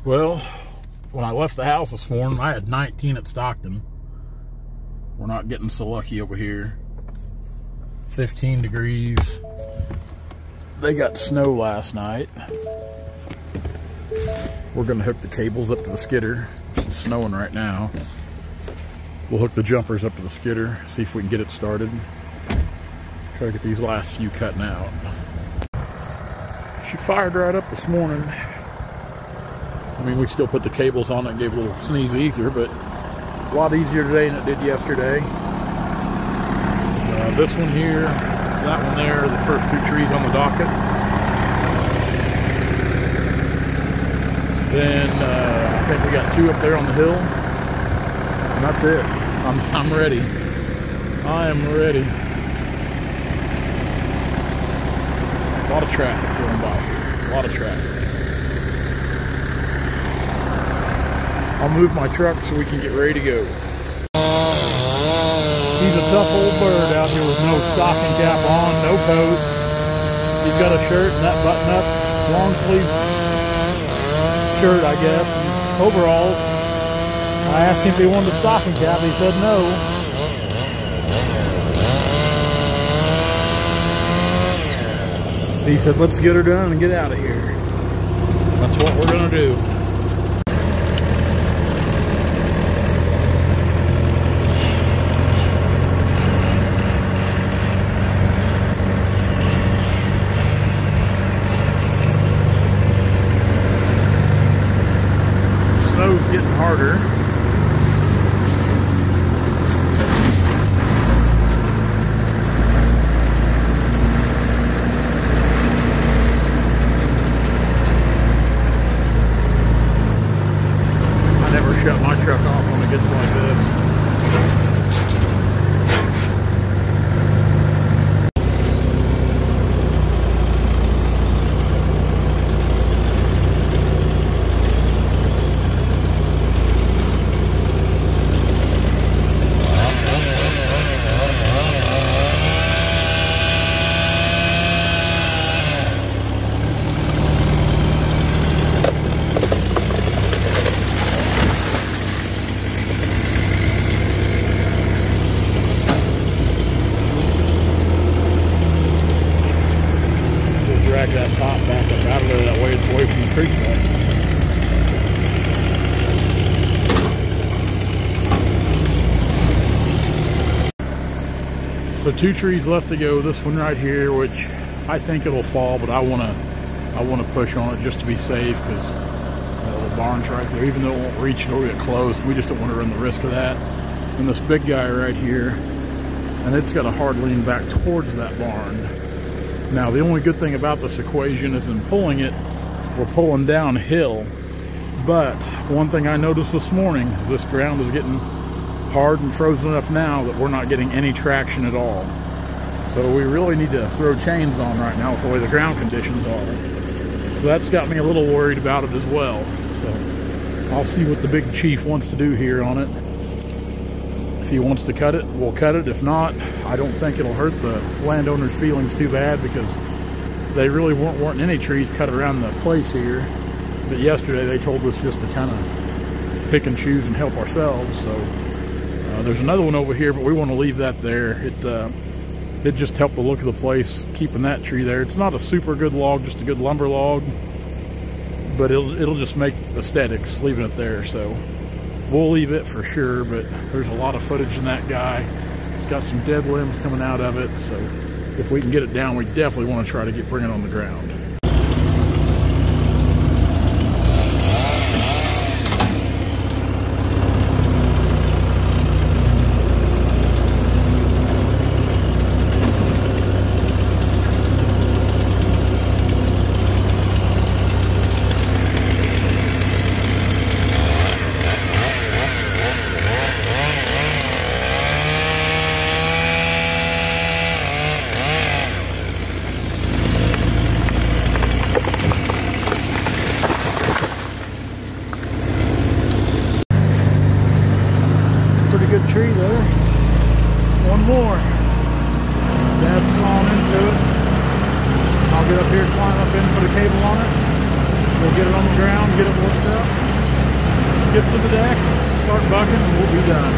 Well, when I left the house this morning, I had 19 at Stockton. We're not getting so lucky over here. 15 degrees. They got snow last night. We're gonna hook the cables up to the skidder. It's snowing right now. We'll hook the jumpers up to the skidder, see if we can get it started. Try to get these last few cutting out. She fired right up this morning. I mean, we still put the cables on it and gave a little sneeze ether, but a lot easier today than it did yesterday. This one here, that one there, the first two trees on the docket. Then I think we got two up there on the hill, and that's it. I'm ready. I am ready. A lot of traffic going by here. A lot of traffic. I'll move my truck so we can get ready to go. He's a tough old bird out here with no stocking cap on, no coat. He's got a shirt and that button up, long sleeve shirt, I guess, and overalls. I asked him if he wanted a stocking cap. He said no. He said, let's get her done and get out of here. That's what we're gonna do. Snow's getting harder. Shut my truck off when it gets like this. Drag that top back up out of there, that way it's away from the creek bed. So two trees left to go. This one right here, which I think it'll fall, but I wanna push on it just to be safe, because that little barn's right there. Even though it won't reach, it'll get close. We just don't want to run the risk of that. And this big guy right here, and it's got a hard lean back towards that barn. Now, the only good thing about this equation is in pulling it, we're pulling downhill. But one thing I noticed this morning is this ground is getting hard and frozen enough now that we're not getting any traction at all. So we really need to throw chains on right now with the way the ground conditions are. So that's got me a little worried about it as well. So I'll see what the big chief wants to do here on it. If he wants to cut it, we'll cut it. If not, I don't think it'll hurt the landowner's feelings too bad, because they really weren't wanting any trees cut around the place here. But yesterday they told us just to kind of pick and choose and help ourselves. So there's another one over here, but we want to leave that there. It just helped the look of the place, keeping that tree there. It's not a super good log, just a good lumber log, but it'll just make aesthetics leaving it there. So we'll leave it for sure, but there's a lot of footage in that guy. It's got some dead limbs coming out of it, so if we can get it down, we definitely want to try to bring it on the ground. Good tree there. One more. Dad's sawing into it. I'll get up here, climb up in, put a cable on it. We'll get it on the ground, get it washed up, get to the deck, start bucking, and we'll be done.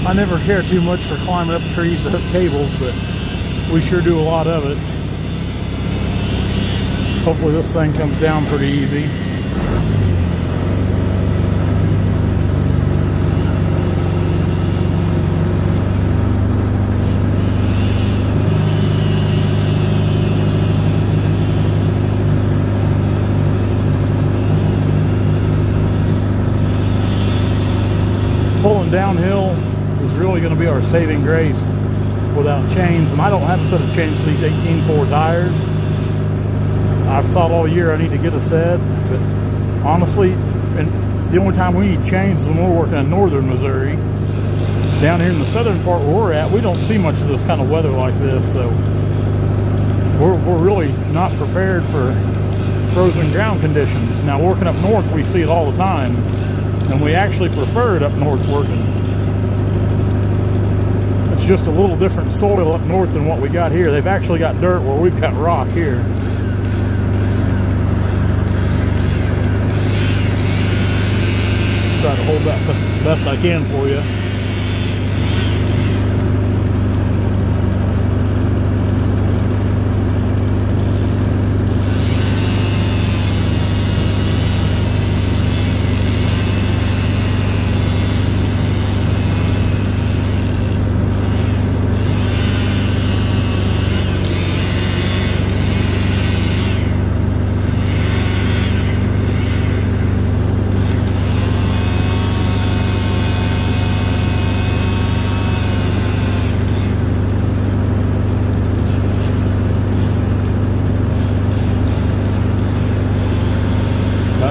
I never care too much for climbing up trees to hook cables, but we sure do a lot of it. Hopefully this thing comes down pretty easy. Pulling downhill is really going to be our saving grace without chains, and I don't have a set of chains for these 18.4 tires. I've thought all year I need to get a set, but honestly, and the only time we need chains is when we're working in northern Missouri. Down here in the southern part where we're at, we don't see much of this kind of weather like this, so we're really not prepared for frozen ground conditions. Now working up north, we see it all the time, and we actually prefer it up north working. It's just a little different soil up north than what we got here. They've actually got dirt where we've got rock here. Try to hold that the best I can for you.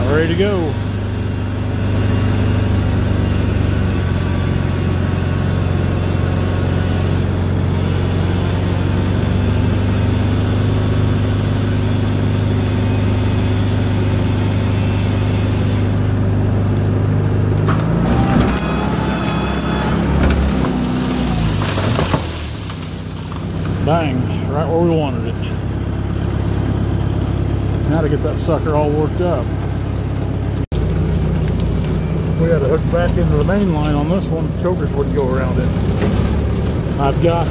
Ready to go. Bang, right where we wanted it. Now to get that sucker all worked up. We got to hook back into the main line on this one. Chokers wouldn't go around it. I've got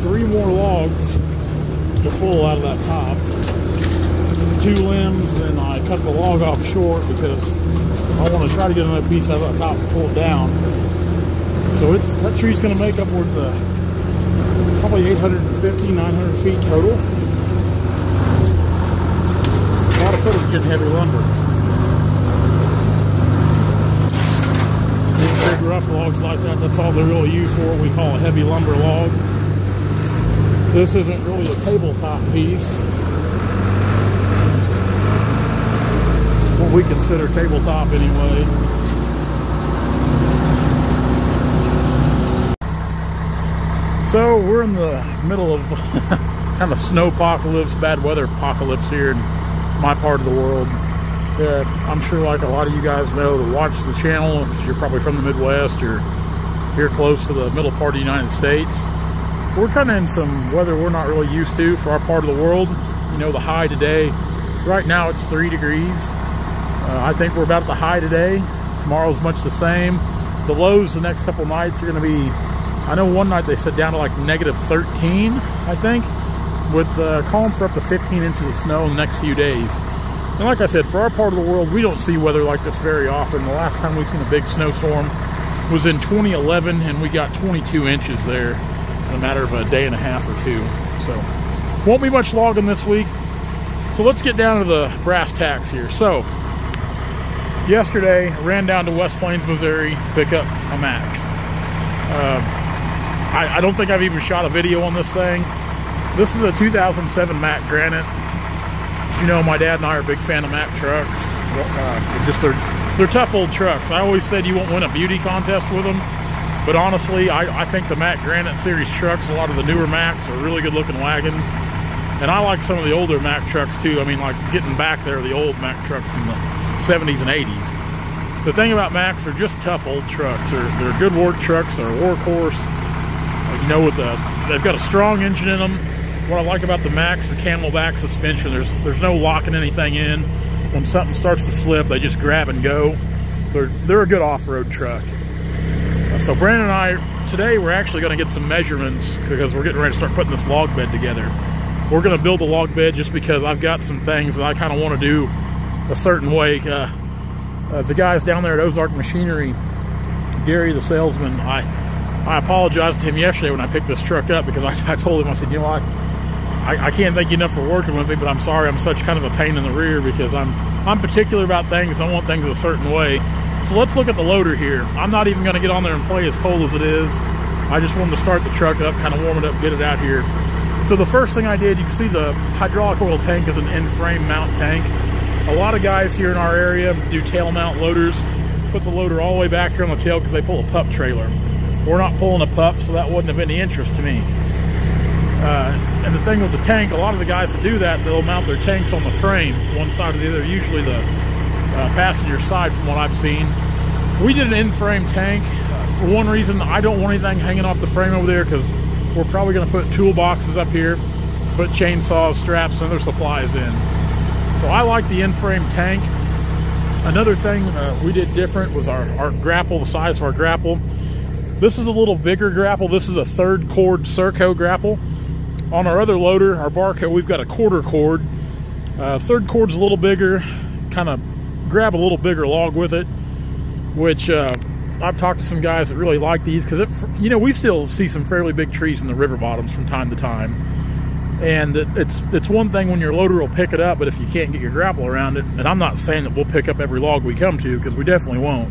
3 more logs to pull out of that top. 2 limbs, and I cut the log off short because I want to try to get another piece out of that top and pull it down. So that tree's going to make upwards of probably 850, 900 feet total. A lot of footage in heavy lumber. Big rough logs like that, that's all they're really used for. We call a heavy lumber log. This isn't really a tabletop piece. What we consider tabletop anyway. So we're in the middle of kind of snow apocalypse, bad weather apocalypse here in my part of the world. I'm sure like a lot of you guys know that watch the channel, you're probably from the Midwest or here close to the middle part of the United States. We're kind of in some weather we're not really used to for our part of the world. You know, the high today, right now it's 3 degrees. I think we're about at the high today. Tomorrow's much the same. The lows the next couple nights are going to be, I know one night they said down to like -13, I think, with calling for up to 15 inches of snow in the next few days. And like I said, for our part of the world, we don't see weather like this very often. The last time we've seen a big snowstorm was in 2011, and we got 22 inches there in a matter of a day and a half or 2. So, won't be much logging this week. So let's get down to the brass tacks here. So, yesterday, I ran down to West Plains, Missouri to pick up a Mac. I don't think I've even shot a video on this thing. This is a 2007 Mack Granite. As you know, my dad and I are a big fan of Mack trucks. They're tough old trucks. I always said you won't win a beauty contest with them. But honestly, I think the Mack Granite Series trucks, a lot of the newer Macks, are really good looking wagons. And I like some of the older Mack trucks too. I mean, like getting back there, the old Mack trucks in the 70s and 80s. The thing about Macks, they're just tough old trucks. They're good work trucks. They're a workhorse. You know, they've got a strong engine in them. What I like about the Macks, the camelback suspension, there's no locking anything in. When something starts to slip, they just grab and go. They're a good off-road truck. So Brandon and I, today we're actually going to get some measurements because we're getting ready to start putting this log bed together. We're going to build a log bed just because I've got some things that I kind of want to do a certain way. The guys down there at Ozark Machinery, Gary the salesman, I apologized to him yesterday when I picked this truck up because I told him, I said, you know what, I can't thank you enough for working with me, but I'm sorry I'm such kind of a pain in the rear because I'm particular about things. I want things a certain way. So let's look at the loader here. I'm not even going to get on there and play as cold as it is. I just wanted to start the truck up, kind of warm it up, get it out here. So the first thing I did, you can see the hydraulic oil tank is an in-frame mount tank. A lot of guys here in our area do tail mount loaders, put the loader all the way back here on the tail because they pull a pup trailer. We're not pulling a pup, so that wouldn't have any interest to me. And the thing with the tank, a lot of the guys that do that, they'll mount their tanks on the frame, one side or the other, usually the passenger side from what I've seen. We did an in-frame tank. For one reason, I don't want anything hanging off the frame over there because we're probably going to put toolboxes up here, put chainsaws, straps, and other supplies in. So I like the in-frame tank. Another thing we did different was our grapple, the size of our grapple. This is a little bigger grapple. This is a 3rd cord Serco grapple. On our other loader, our Barco, we've got a 1/4 cord. 3rd cord's a little bigger, kind of grab a little bigger log with it, which I've talked to some guys that really like these because, you know, we still see some fairly big trees in the river bottoms from time to time. And it's one thing when your loader will pick it up, but if you can't get your grapple around it, and I'm not saying that we'll pick up every log we come to because we definitely won't,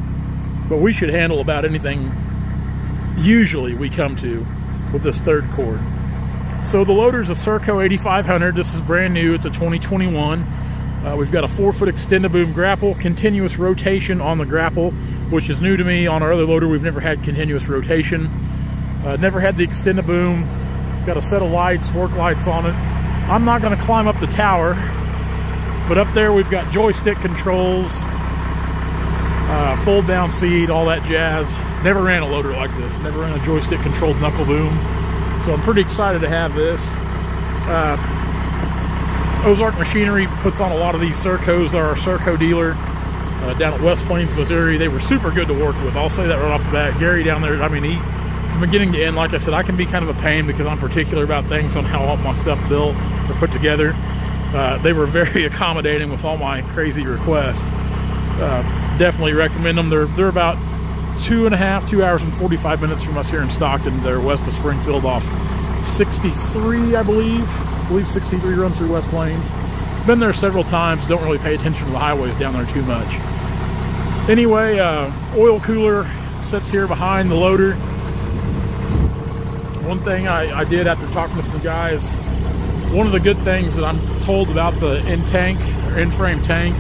but we should handle about anything usually we come to with this 3rd cord. So the loader's a Serco 8500. This is brand new. It's a 2021. We've got a 4-foot extend-a-boom grapple, continuous rotation on the grapple, which is new to me. On our other loader, we've never had continuous rotation. Never had the extend-a-boom. Got a set of lights, work lights on it. I'm not going to climb up the tower, but up there we've got joystick controls, fold down seat, all that jazz. Never ran a loader like this. Never ran a joystick controlled knuckle boom. So I'm pretty excited to have this. Ozark Machinery puts on a lot of these Sercos. They're our Serco dealer down at West Plains, Missouri. They were super good to work with. I'll say that right off the bat. Gary down there, I mean, he, from beginning to end, like I said, I can be kind of a pain because I'm particular about things on how I want my stuff built or put together. They were very accommodating with all my crazy requests. Definitely recommend them. They're about 2 hours and 45 minutes from us here in Stockton. They're west of Springfield off 63, I believe. 63 runs through West Plains. Been there several times. Don't really pay attention to the highways down there too much. Anyway, oil cooler sits here behind the loader. One thing I did after talking to some guys, one of the good things that I'm told about the in-tank or in-frame tank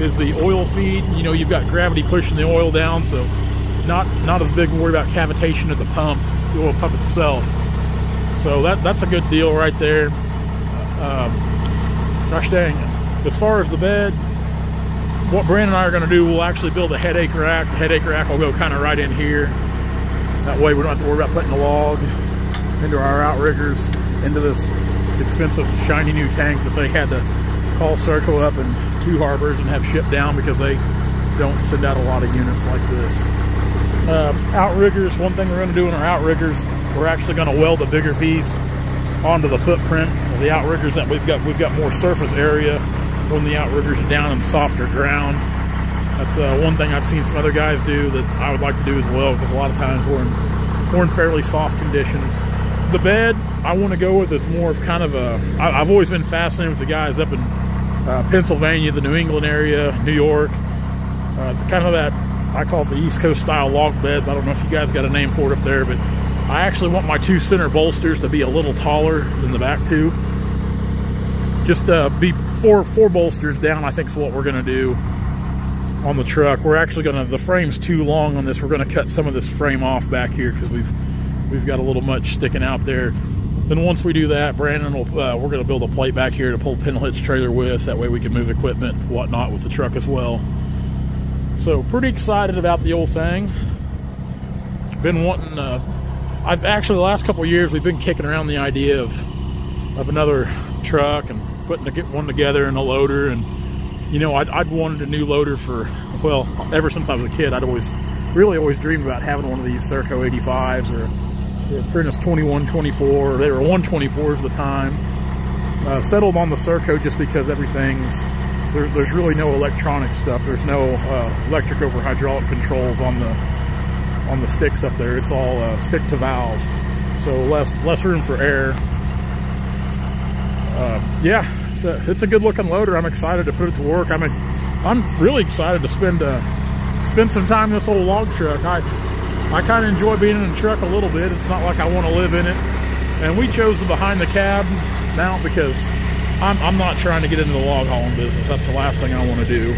is the oil feed. You know, you've got gravity pushing the oil down, so not as big worry about cavitation at the pump, the oil pump itself. So that's a good deal right there. Gosh dang, as far as the bed, what Brandon and I are going to do, we'll actually build a headache rack. The headache rack will go kind of right in here. That way we don't have to worry about putting a log into our outriggers, into this expensive shiny new tank that they had to call Serco up in 2 harbors and have shipped down because they don't send out a lot of units like this. Outriggers, one thing we're going to do in our outriggers, we're actually going to weld a bigger piece onto the footprint of the outriggers. That we've got more surface area when the outriggers are down in softer ground. That's one thing I've seen some other guys do that I would like to do as well, because a lot of times we're in fairly soft conditions. The bed I want to go with is more of kind of a, I've always been fascinated with the guys up in Pennsylvania, the New England area, New York, kind of that, I call it the East Coast style log beds. I don't know if you guys got a name for it up there, but I actually want my 2 center bolsters to be a little taller than the back 2. Just be four bolsters down, I think is what we're going to do. on the truck. We're actually gonna, the frame's too long on this. We're gonna cut some of this frame off back here because we've got a little much sticking out there. Then once we do that, Brandon will, we're gonna build a plate back here to pull pintle hitch trailer with. That way we can move equipment, whatnot with the truck as well. So pretty excited about the old thing. Been wanting, I've actually the last couple of years we've been kicking around the idea of another truck and putting one together and a loader. And you know, I'd wanted a new loader for, well, ever since I was a kid. I'd always dreamed about having one of these Serco 85s or Apprentice 2124. They were 124s at the time. Settled on the Serco just because everything's, there's really no electronic stuff. There's no electric over hydraulic controls on the sticks up there. It's all stick to valve, so less room for air. Yeah, it's a good looking loader. I'm excited to put it to work. I'm really excited to spend some time in this old log truck. I kind of enjoy being in the truck a little bit. It's not like I want to live in it. And we chose the behind the cab mount because I'm not trying to get into the log hauling business. That's the last thing I want to do.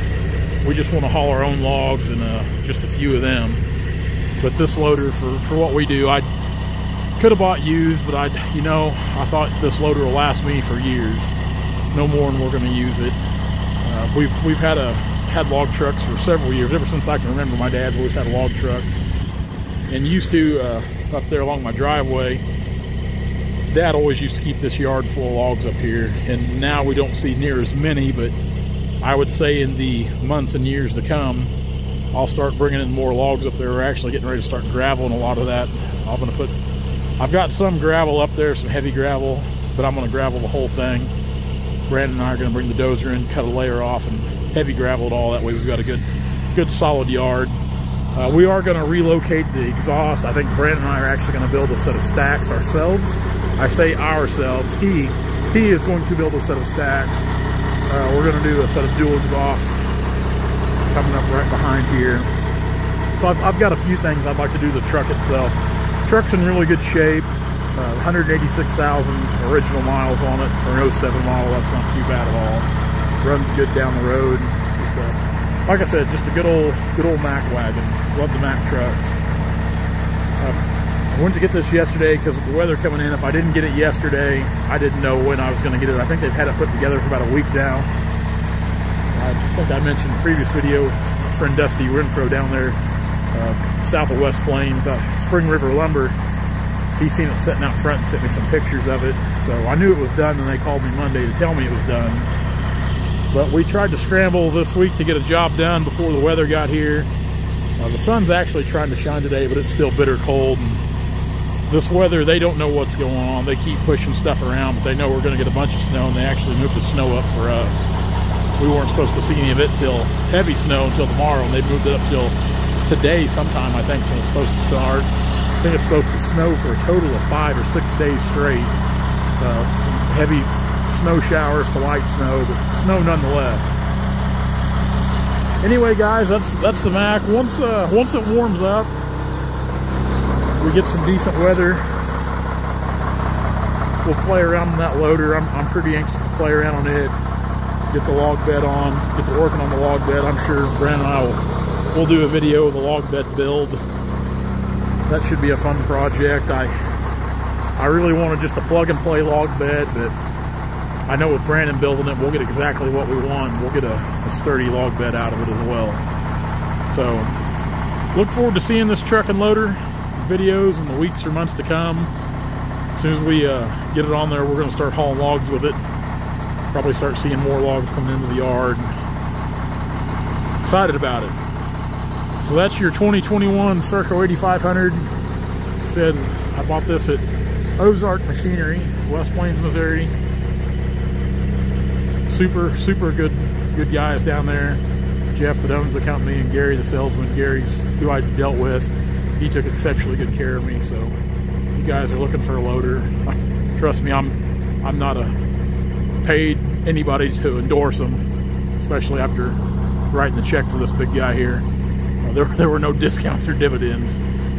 We just want to haul our own logs and just a few of them. But this loader, for what we do, I could have bought used, but I thought this loader will last me for years. No more than we're going to use it. We've had log trucks for several years. Ever since I can remember, my dad's always had log trucks. And used to, up there along my driveway, Dad always used to keep this yard full of logs up here. And now we don't see near as many, but I would say in the months and years to come, I'll start bringing in more logs up there. We're actually getting ready to start graveling a lot of that. I've got some gravel up there, some heavy gravel, but I'm going to gravel the whole thing. Brandon and I are going to bring the dozer in, cut a layer off, and heavy gravel it all. That way we've got a good solid yard. We are going to relocate the exhaust. I think Brandon and I are actually going to build a set of stacks ourselves. I say ourselves. He is going to build a set of stacks. We're going to do a set of dual exhaust coming up right behind here. So I've got a few things I'd like to do to the truck itself. Truck's in really good shape. 186,000 original miles on it for an 07 model. That's not too bad at all. Runs good down the road. Just, like I said, just a good old Mack wagon. Love the Mack trucks. I went to get this yesterday because of the weather coming in. If I didn't get it yesterday, I didn't know when I was going to get it. I think they've had it put together for about a week now. I think I mentioned in the previous video, my friend Dusty Renfro down there, south of West Plains, Spring River Lumber. He's seen it sitting out front and sent me some pictures of it. So I knew it was done, and they called me Monday to tell me it was done. But we tried to scramble this week to get a job done before the weather got here. The sun's actually trying to shine today, but it's still bitter cold. And this weather, they don't know what's going on. They keep pushing stuff around, but they know we're going to get a bunch of snow, and they actually moved the snow up for us. We weren't supposed to see any of it till heavy snow until tomorrow, and they moved it up till today sometime, I think, when it's supposed to start. I think it's supposed to snow for a total of 5 or 6 days straight. Heavy snow showers to light snow, but snow nonetheless. Anyway, guys, that's the Mack. Once it warms up, we get some decent weather, we'll play around on that loader. I'm pretty anxious to play around on it, get the log bed on, get to working on the log bed. I'm sure Brandon and I we'll do a video of the log bed build. That should be a fun project. I really wanted just a plug and play log bed, but I know with Brandon building it, we'll get exactly what we want. We'll get a sturdy log bed out of it as well. So look forward to seeing this truck and loader videos in the weeks or months to come. As soon as we get it on there, we're going to start hauling logs with it. Probably start seeing more logs coming into the yard. Excited about it. So that's your 2021 Serco 8500. Said I bought this at Ozark Machinery, West Plains, Missouri. Super good guys down there. Jeff that owns the company, and Gary the salesman. Gary's who I dealt with. He took exceptionally good care of me. So if you guys are looking for a loader, trust me, I'm not paid anybody to endorse them, especially after writing the check for this big guy here. There were no discounts or dividends.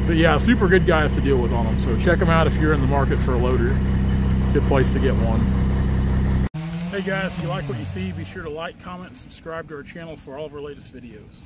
But yeah, super good guys to deal with on them. So check them out if you're in the market for a loader. Good place to get one. Hey guys, if you like what you see, be sure to like, comment, and subscribe to our channel for all of our latest videos.